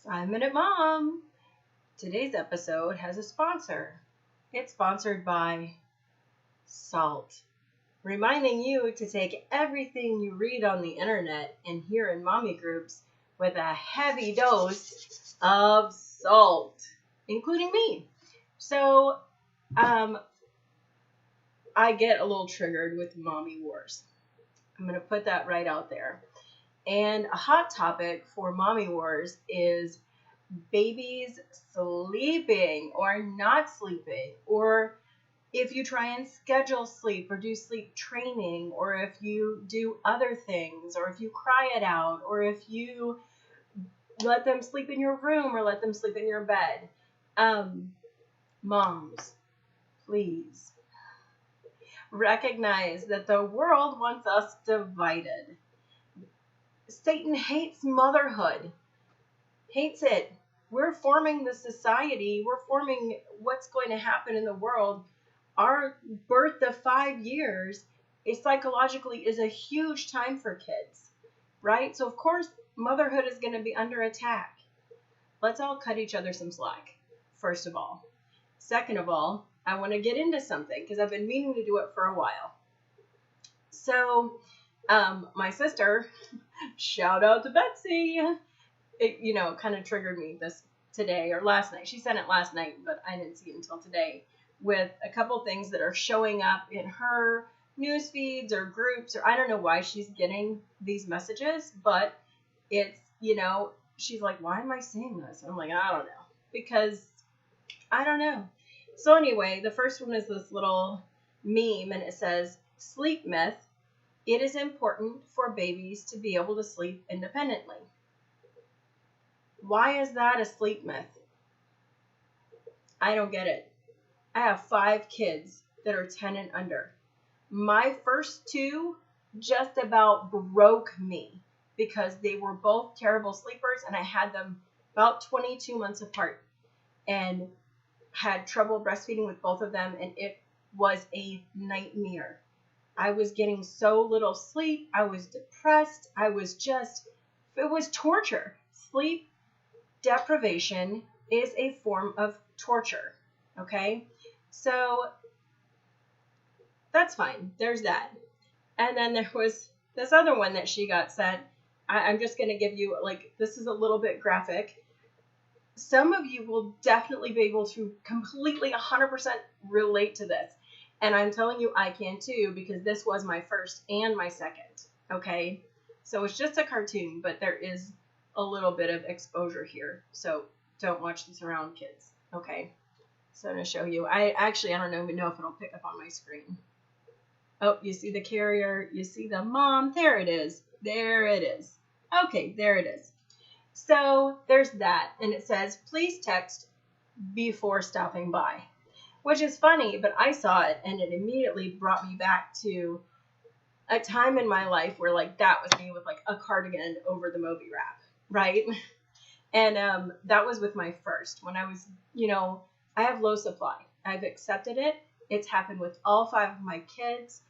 5-Minute Mom. Today's episode has a sponsor. It's sponsored by salt, reminding you to take everything you read on the internet and hear in mommy groups with a heavy dose of salt, including me. So, I get a little triggered with mommy wars. I'm going to put that right out there. And a hot topic for mommy wars is babies sleeping or not sleeping, or if you try and schedule sleep or do sleep training, or if you do other things, or if you cry it out, or if you let them sleep in your room or let them sleep in your bed. Moms, please recognize that the world wants us divided. Satan hates motherhood, hates it. We're forming the society. We're forming what's going to happen in the world. Our birth of 5 years psychologically is a huge time for kids, right? So of course, motherhood is going to be under attack. Let's all cut each other some slack, first of all. Second of all, I want to get into something because I've been meaning to do it for a while. So, my sister, shout out to Betsy, it, kind of triggered me this today or last night. She sent it last night, but I didn't see it until today, with a couple things that are showing up in her news feeds or groups, or I don't know why she's getting these messages, but it's, she's like, why am I seeing this? And I'm like, I don't know, because I don't know. So anyway, the first one is this little meme, and it says, sleep myth. It is important for babies to be able to sleep independently. Why is that a sleep myth? I don't get it. I have 5 kids that are 10 and under. My first 2 just about broke me because they were both terrible sleepers, and I had them about 22 months apart and had trouble breastfeeding with both of them, and it was a nightmare. I was getting so little sleep. I was depressed. It was torture. Sleep deprivation is a form of torture. Okay? So that's fine. There's that. And then there was this other one that she got sent. I'm just going to give you, this is a little bit graphic. Some of you will definitely be able to completely 100% relate to this. And I'm telling you, I can too, because this was my first and my second, okay? So it's just a cartoon, but there is a little bit of exposure here. So don't watch this around kids, okay? So I'm going to show you. I don't even know if it'll pick up on my screen. Oh, you see the carrier, you see the mom. There it is. There it is. Okay, there it is. So there's that, and it says, please text before stopping by, which is funny, but I saw it, and it immediately brought me back to a time in my life where, that was me with, a cardigan over the Moby wrap, right? And that was with my first, when I was, I have low supply. I've accepted it. It's happened with all 5 of my kids.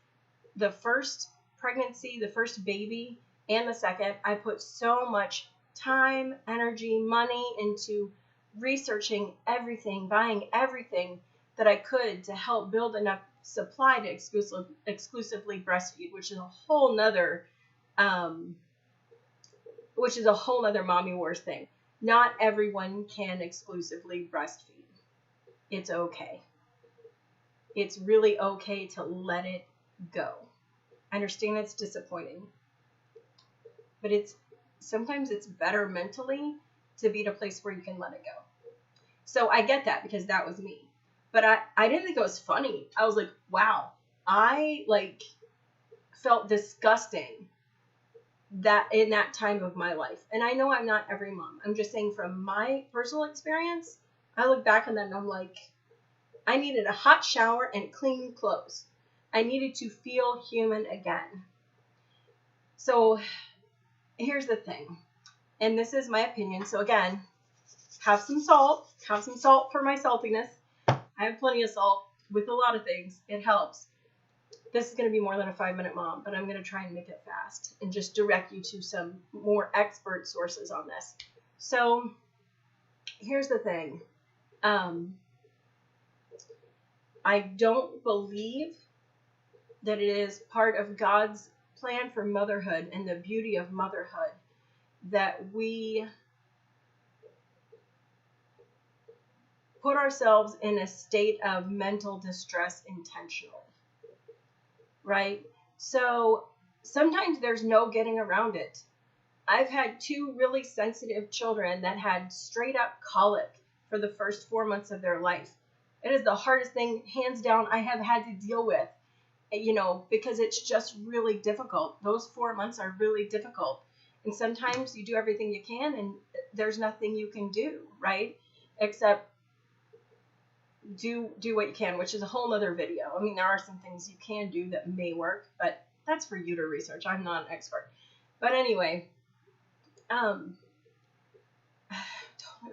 The first pregnancy, the first baby, and the second, I put so much time, energy, money into researching everything, buying everything that I could to help build enough supply to exclusively breastfeed, which is a whole nother mommy wars thing. Not everyone can exclusively breastfeed. It's okay. It's really okay to let it go. I understand it's disappointing, but sometimes it's better mentally to be at a place where you can let it go. So I get that, because that was me. But I didn't think it was funny. I was like, wow, I felt disgusting that in that time of my life. And I know I'm not every mom. I'm just saying from my personal experience, I look back on that and I'm like, I needed a hot shower and clean clothes. I needed to feel human again. So here's the thing, and this is my opinion. So again, have some salt for my saltiness. I have plenty of salt with a lot of things. It helps. This is going to be more than a 5-minute mom, but I'm going to try and make it fast and just direct you to some more expert sources on this. So here's the thing. I don't believe that it is part of God's plan for motherhood and the beauty of motherhood that we put ourselves in a state of mental distress intentionally, right? So sometimes there's no getting around it. I've had 2 really sensitive children that had straight up colic for the first 4 months of their life. It is the hardest thing, hands down, I have had to deal with, because it's just really difficult. Those 4 months are really difficult. And sometimes you do everything you can and there's nothing you can do, right? Except do what you can, which is a whole nother video. I mean, there are some things you can do that may work, but that's for you to research. I'm not an expert. But anyway, totally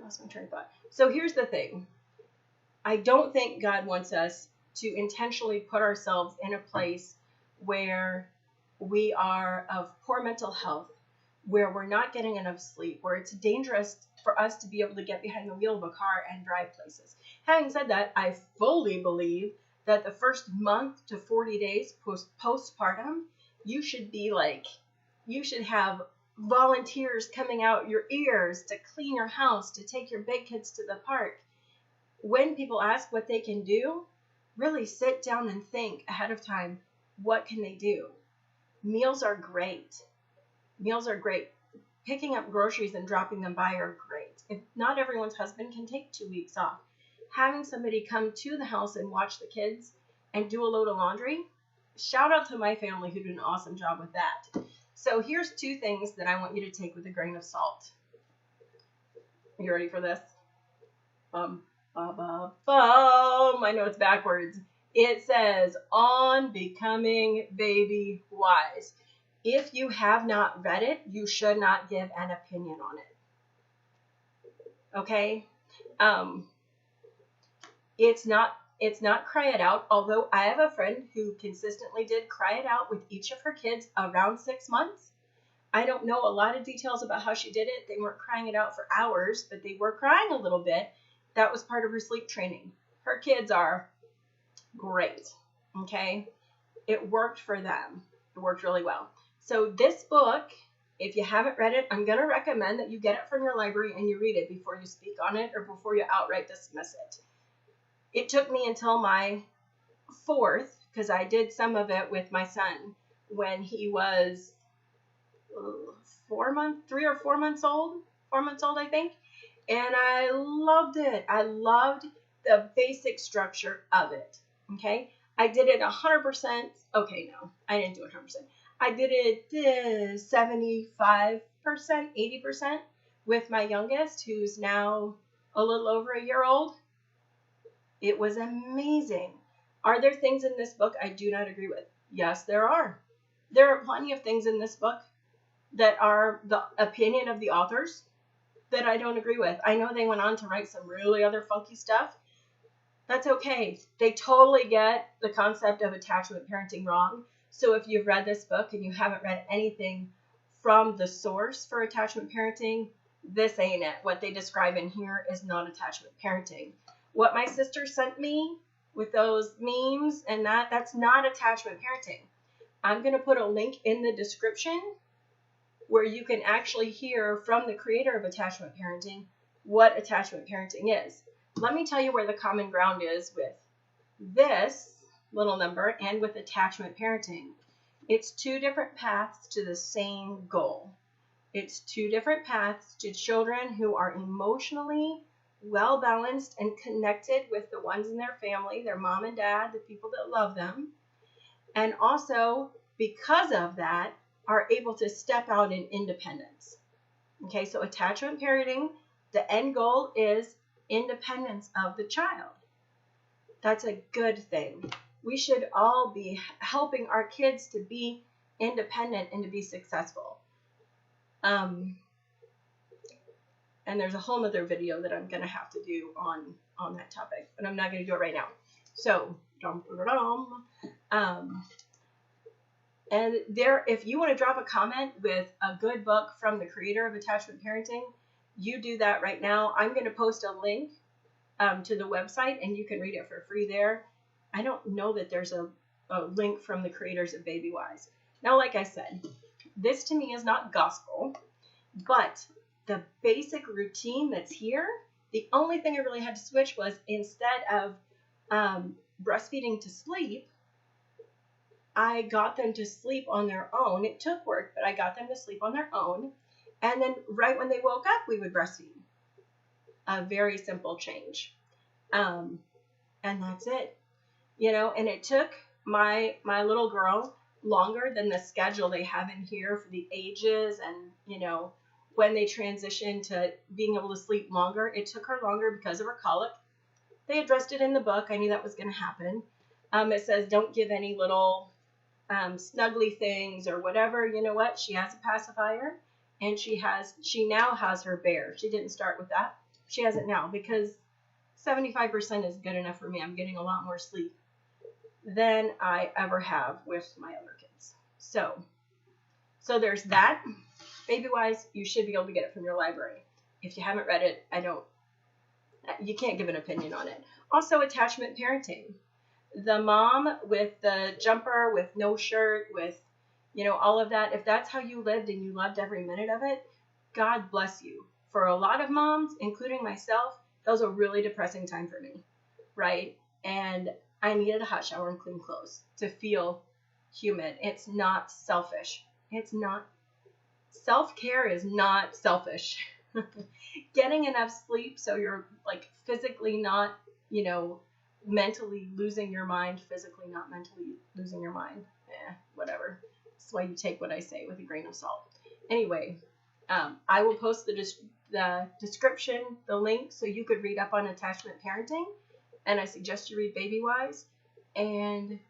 lost my train of thought. So here's the thing. I don't think God wants us to intentionally put ourselves in a place where we are of poor mental health, where we're not getting enough sleep, where it's dangerous for us to be able to get behind the wheel of a car and drive places. Having said that, I fully believe that the first month to 40 days postpartum, you should have volunteers coming out your ears to clean your house, to take your big kids to the park. When people ask what they can do, really sit down and think ahead of time, what can they do? Meals are great. Meals are great. Picking up groceries and dropping them by are great. If not everyone's husband can take 2 weeks off. Having somebody come to the house and watch the kids and do a load of laundry, shout out to my family who did an awesome job with that. So here's 2 things that I want you to take with a grain of salt. Are you ready for this? I know it's backwards. It says, on becoming baby wise. If you have not read it, you should not give an opinion on it. Okay? It's not cry it out, although I have a friend who consistently did cry it out with each of her kids around 6 months. I don't know a lot of details about how she did it. They weren't crying it out for hours, but they were crying a little bit. That was part of her sleep training. Her kids are great. Okay? It worked for them. It worked really well. So this book, if you haven't read it, I'm going to recommend that you get it from your library and you read it before you speak on it or before you outright dismiss it. It took me until my 4th, because I did some of it with my son when he was 3 or 4 months old, I think. And I loved it. I loved the basic structure of it. Okay. I did it 100%. Okay, no, I didn't do it 100%. I did it 75%, 80% with my youngest, who's now a little over a year old. It was amazing. Are there things in this book I do not agree with? Yes, there are. There are plenty of things in this book that are the opinion of the authors that I don't agree with. I know they went on to write some really other funky stuff. That's okay. They totally get the concept of attachment parenting wrong. So if you've read this book and you haven't read anything from the source for attachment parenting, this ain't it. What they describe in here is not attachment parenting. What my sister sent me with those memes and that's not attachment parenting. I'm going to put a link in the description where you can actually hear from the creator of attachment parenting what attachment parenting is. Let me tell you where the common ground is with this little number and with attachment parenting. It's 2 different paths to the same goal. It's 2 different paths to children who are emotionally well-balanced and connected with the ones in their family, their mom and dad, the people that love them, and also, because of that, are able to step out in independence. Okay, so attachment parenting, the end goal is independence of the child. That's a good thing. We should all be helping our kids to be independent and to be successful. And there's a whole other video that I'm going to have to do on that topic, but I'm not going to do it right now. So, and there, if you want to drop a comment with a good book from the creator of attachment parenting, you do that right now. I'm going to post a link to the website, and you can read it for free there. I don't know that there's a link from the creators of BabyWise. Now, like I said, this to me is not gospel, but the basic routine that's here, the only thing I really had to switch was instead of breastfeeding to sleep, I got them to sleep on their own. It took work, but I got them to sleep on their own. And then right when they woke up, we would breastfeed. A very simple change. And that's it. You know, and it took my little girl longer than the schedule they have in here for the ages and, you know, when they transitioned to being able to sleep longer. It took her longer because of her colic. They addressed it in the book. I knew that was going to happen. It says don't give any little snuggly things or whatever. You know what? She has a pacifier, and she now has her bear. She didn't start with that. She has it now because 75% is good enough for me. I'm getting a lot more sleep than I ever have with my other kids. So there's that. BabyWise, you should be able to get it from your library. If you haven't read it, you can't give an opinion on it. Also, attachment parenting. The mom with the jumper, with no shirt, with, you know, all of that. If that's how you lived and you loved every minute of it, God bless you. For a lot of moms, including myself, that was a really depressing time for me, right? And I needed a hot shower and clean clothes to feel human. It's not selfish. It's not. Self-care is not selfish. Getting enough sleep so you're like physically not, you know, mentally losing your mind, physically not mentally losing your mind. Whatever. That's why you take what I say with a grain of salt. Anyway, I will post the description, the link, so you could read up on attachment parenting. And I suggest you read BabyWise. And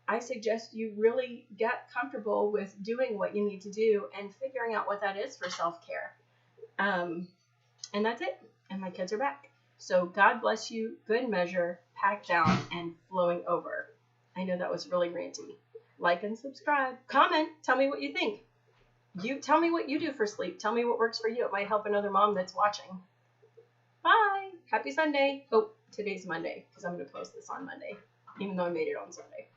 I suggest you really get comfortable with doing what you need to do and figuring out what that is for self-care. And that's it. And my kids are back. So God bless you. Good measure, packed down, and flowing over. I know that was really ranty. Like and subscribe. Comment. Tell me what you think. You tell me what you do for sleep. Tell me what works for you. It might help another mom that's watching. Bye. Happy Sunday. Oh, today's Monday because I'm going to post this on Monday, even though I made it on Sunday.